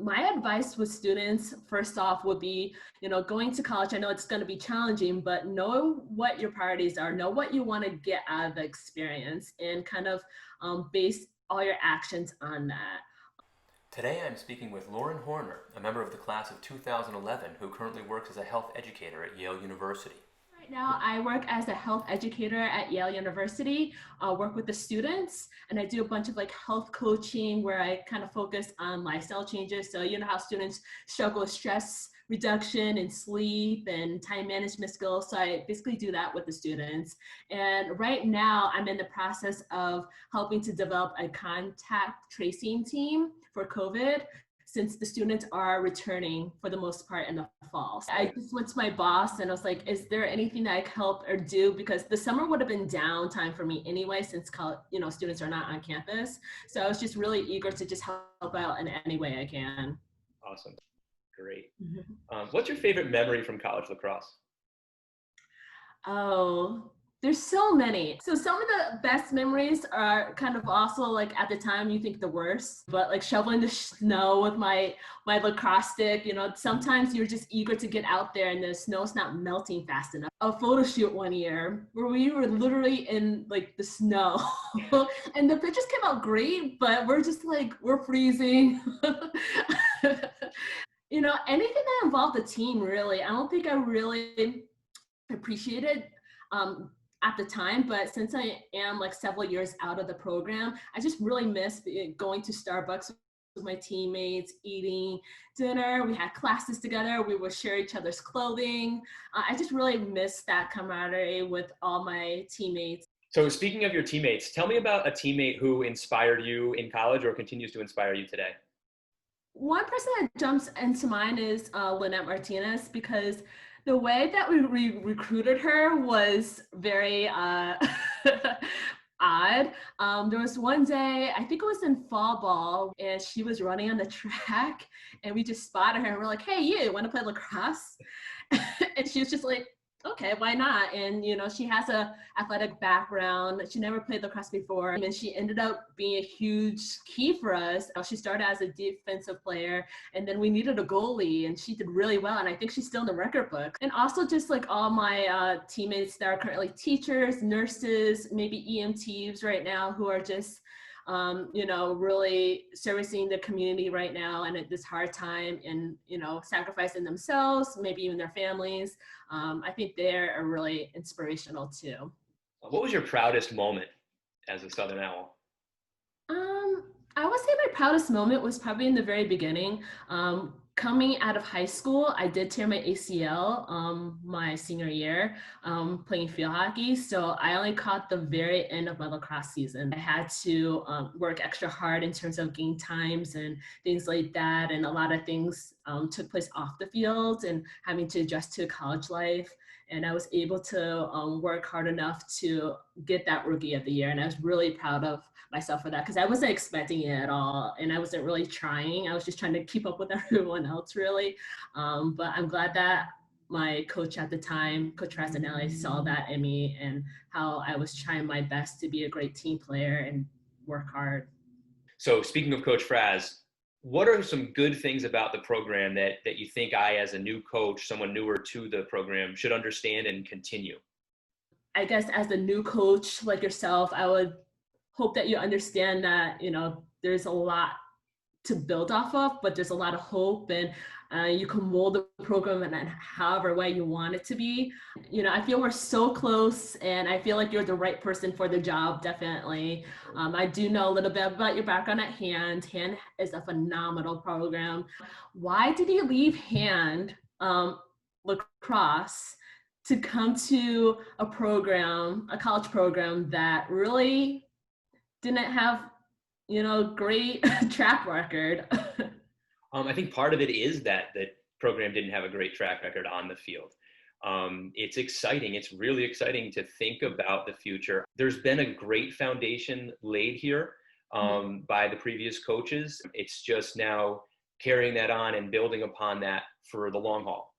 My advice with students, first off, would be, going to college. I know it's going to be challenging, but know what your priorities are, know what you want to get out of the experience, and kind of base all your actions on that. Today I'm speaking with Lauren Horner, a member of the class of 2011 who currently works as a health educator at Yale University. Right now, I work as a health educator at Yale University. I work with the students, and I do a bunch of like health coaching where I kind of focus on lifestyle changes. So you know how students struggle with stress reduction and sleep and time management skills. So I basically do that with the students. And right now, I'm in the process of helping to develop a contact tracing team for COVID, since the students are returning for the most part in the fall. So I just went to my boss and I was like, is there anything that I can help or do? Because the summer would have been downtime for me anyway, since students are not on campus. So I was just really eager to just help out in any way I can. Awesome. Great. Mhm. What's your favorite memory from college lacrosse? Oh, there's so many. So some of the best memories are kind of also like at the time you think the worst, but like shoveling the snow with my lacrosse stick, sometimes you're just eager to get out there and the snow's not melting fast enough. A photo shoot one year where we were literally in like the snow and the pictures came out great, but we're just like, we're freezing. Anything that involved the team, really. I don't think I really appreciated um, at the time, but since I am like several years out of the program, I just really miss going to Starbucks with my teammates, eating dinner. We had classes together. We would share each other's clothing. I just really miss that camaraderie with all my teammates. So speaking of your teammates, tell me about a teammate who inspired you in college or continues to inspire you today. One person that jumps into mind is Lynette Martinez, because the way that we recruited her was very odd. There was one day, I think it was in fall ball, and she was running on the track, and we just spotted her, and we're like, "Hey, you want to play lacrosse?" And she was just like, okay, why not? And she has a athletic background. She never played lacrosse before, and she ended up being a huge key for us. She started as a defensive player, and then we needed a goalie, and she did really well, and I think she's still in the record book. And also just like all my teammates that are currently teachers, nurses, maybe EMTs right now, who are just really servicing the community right now and at this hard time, and sacrificing themselves, maybe even their families. I think they're really inspirational too. What was your proudest moment as a Southern Owl? I would say my proudest moment was probably in the very beginning. Coming out of high school, I did tear my ACL my senior year playing field hockey. So I only caught the very end of my lacrosse season. I had to work extra hard in terms of game times and things like that. And a lot of things took place off the field and having to adjust to college life. And I was able to work hard enough to get that Rookie of the Year. And I was really proud of myself for that, because I wasn't expecting it at all, and I wasn't really trying. I was just trying to keep up with everyone else, really. But I'm glad that my coach at the time, Coach Razzanelli, saw that in me and how I was trying my best to be a great team player and work hard. So speaking of Coach Fraz, what are some good things about the program that you think I, as a new coach, someone newer to the program, should understand and continue? I guess as a new coach like yourself, I would hope that you understand that, there's a lot to build off of, but there's a lot of hope, and you can mold the program in however way you want it to be. I feel we're so close, and I feel like you're the right person for the job, definitely. I do know a little bit about your background at Hand. Hand is a phenomenal program. Why did you leave Hand lacrosse to come to a college program that really didn't have, great track record? I think part of it is that the program didn't have a great track record on the field. It's exciting. It's really exciting to think about the future. There's been a great foundation laid here by the previous coaches. It's just now carrying that on and building upon that for the long haul.